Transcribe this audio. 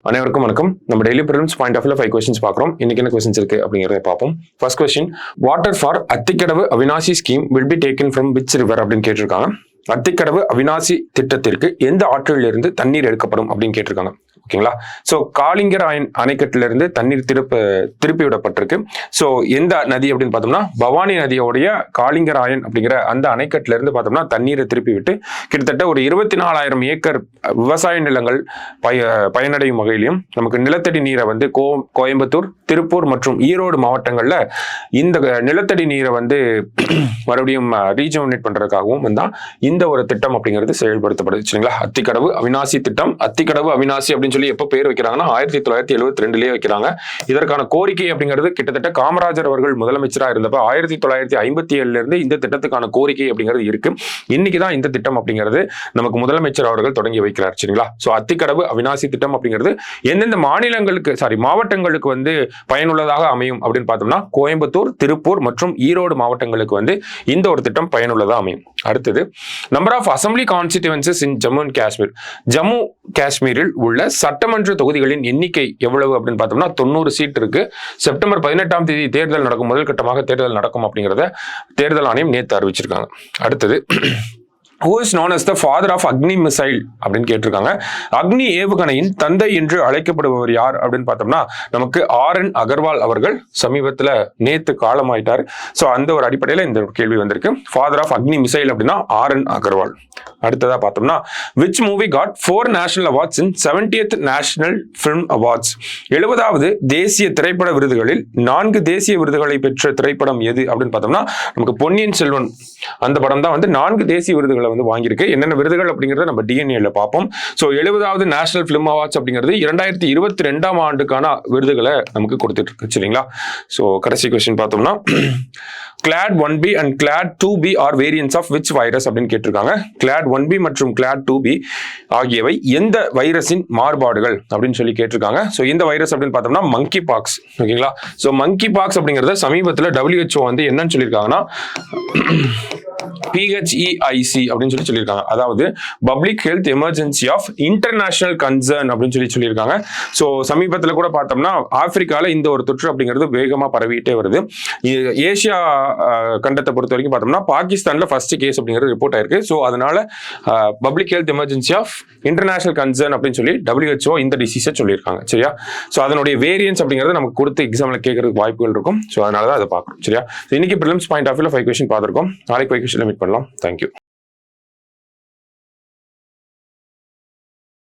அனைவருக்கும் வணக்கம். நம்ம டெய்லி ப்ரிலிம்ஸ் பாயிண்ட் ஆஃப் வியூல 5 கொஸ்டின்ஸ் பார்க்குறோம். இன்னைக்கு என்ன கொஸ்டின்ஸ் இருக்கு அப்படிங்கிறத பார்ப்போம். First question, water for Athikadavu Avinashi scheme will be taken from which river அப்படின்னு கேட்டிருக்காங்க. அத்திக்கடவு அவினாசி திட்டத்திற்கு எந்த ஆற்றில் இருந்து தண்ணீர் எடுக்கப்படும் அப்படின்னு கேட்டிருக்காங்க. ஓகேங்களா? ஸோ காளிங்கர் அணைக்கட்டிலிருந்து தண்ணீர் திருப்பி விடப்பட்டிருக்கு. ஸோ எந்த நதி அப்படின்னு பார்த்தோம்னா பவானி நதியோடைய காளிங்கர் ஆயன் அப்படிங்கிற அந்த அணைக்கட்டில இருந்து பார்த்தோம்னா தண்ணீரை திருப்பி விட்டு கிட்டத்தட்ட ஒரு 24,000 ஏக்கர் விவசாய நிலங்கள் பயனடையும் வகையிலையும் நமக்கு நிலத்தடி நீரை வந்து கோயம்புத்தூர், திருப்பூர் மற்றும் ஈரோடு மாவட்டங்கள்ல இந்த நிலத்தடி நீரை வந்து மறுபடியும் ரீஜெனரேட் பண்றதுக்காகவும் தான் இந்த ஒரு திட்டம் அப்படிங்கிறது செயல்படுத்தப்படுது. சரிங்களா? அத்திக்கடவு அவினாசி திட்டம். அத்திக்கடவு அவினாசி அப்படின்னு சொல்லி எப்ப பேர் வைக்கிறாங்கன்னா 1972 வைக்கிறாங்க. இதற்கான கோரிக்கை அப்படிங்கிறது கிட்டத்தட்ட காமராஜர் அவர்கள் முதலமைச்சராக இருந்தப்ப 1957 இருந்து இந்த திட்டத்துக்கான கோரிக்கை அப்படிங்கிறது இருக்கு. இன்னைக்குதான் இந்த திட்டம் அப்படிங்கிறது நமக்கு முதலமைச்சர் அவர்கள் தொடங்கி வைக்கிறார். சரிங்களா? சோ அத்திக்கடவு அவினாசி திட்டம் அப்படிங்கிறது எந்தெந்த மாவட்டங்களுக்கு வந்து பயனுள்ளதாக அமையும் அப்படின்னு பார்த்தோம்னா கோயம்புத்தூர், திருப்பூர் மற்றும் ஈரோடு மாவட்டங்களுக்கு வந்து இந்த ஒரு திட்டம் பயனுள்ளதாக அமையும். அடுத்தது, number of assembly constituencies in Jammu and Kashmir. Jammu காஷ்மீரில் உள்ள சட்டமன்ற தொகுதிகளின் எண்ணிக்கை எவ்வளவு அப்படின்னு பார்த்தோம்னா 90 சீட் இருக்கு. செப்டம்பர் 18ஆம் தேதி தேர்தல் நடக்கும், முதல் கட்டமாக தேர்தல் நடக்கும் அப்படிங்கிறத தேர்தல் ஆணையம் நேற்று அறிவிச்சிருக்காங்க. அடுத்தது, who is known as the father of Agni missile அப்படின்னு கேட்டிருக்காங்க. அக்னி ஏவுகணையின் தந்தை என்று அழைக்கப்படுபவர் யார் அப்படின்னு பார்த்தோம்னா நமக்கு RN அகர்வால் அவர்கள் சமீபத்தில் நேத்து காலமாயிட்டார். ஸோ அந்த ஒரு அடிப்படையில் இந்த கேள்வி வந்திருக்கு. ஃபாதர் ஆஃப் அக்னி மிசைல் அப்படின்னா RN அகர்வால். அடுத்ததா பார்த்தோம்னா which movie got 4 national awards in 70th national film awards. 70வது தேசிய திரைப்பட விருதுகளில் 4 தேசிய விருதுகளை பெற்ற திரைப்படம் எது அப்படின்னு பார்த்தோம்னா நமக்கு பொன்னியின் செல்வன் அந்த படம் தான் வந்து 4 தேசிய விருதுகளை வந்து வாங்கியிருக்கு. என்னென்ன விருதுகள் அப்படிங்கறத நம்ம DNA பார்ப்போம். ஸோ 70வது நேஷனல் பிலிம் அவார்ட்ஸ் அப்படிங்கிறது 2022ஆம் ஆண்டுக்கான விருதுகளை நமக்கு கொடுத்துட்டு இருக்கு. சரிங்களா? ஸோ கடைசி கொஸ்டின் பார்த்தோம்னா Clade 1B and Clade 2B are variants of which virus அப்படின்னு கேட்டிருக்காங்க. Clade 1B மற்றும் Clade 2B ஆகியவை எந்த வைரஸின் மாறுபாடுகள் அப்படின்னு சொல்லி கேட்டிருக்காங்க. ஸோ இந்த வைரஸ் அப்படின்னு பார்த்தோம்னா மங்கி பாக்ஸ். ஓகேங்களா? ஸோ மங்கி பாக்ஸ் அப்படிங்கிறத சமீபத்தில் WHO வந்து என்னன்னு சொல்லியிருக்காங்கன்னா PHEIC அப்படின்னு சொல்லியிருக்காங்க. அதாவது public health emergency of international concern அப்படின்னு சொல்லியிருக்காங்க. ஸோ சமீபத்தில் கூட பார்த்தோம்னா ஆப்பிரிக்கால இந்த ஒரு தொற்று அப்படிங்கிறது வேகமா பரவிட்டே வருது. ஏசியா கண்டத்தை பொறுத்த வரைக்கும் பார்த்தோம்னா பாகிஸ்தான்ல ஃபர்ஸ்ட் கேஸ் அப்படிங்கிறது ரிப்போர்ட் ஆயிருக்கு. ஸோ அதனால public health emergency of international concern அப்படின்னு சொல்லி WHO இந்த டிசீஸை சொல்லியிருக்காங்க. சரியா? ஸோ அதனுடைய வேரியன்ஸ் அப்படிங்கிறது நமக்கு கொடுத்து எக்ஸாம்ல கேட்கறதுக்கு வாய்ப்புகள் இருக்கும். ஸோ அதனால தான் அதை பார்க்கணும். சரியா? இன்னைக்கு ப்ரிலிம்ஸ் பாயிண்ட் ஆஃப் வியூல 5 கொஸ்டின் பார்த்திருக்கோம். நாளைக்கு 5 கொஸ்டின் மீட் பண்ணலாம். தேங்க்யூ.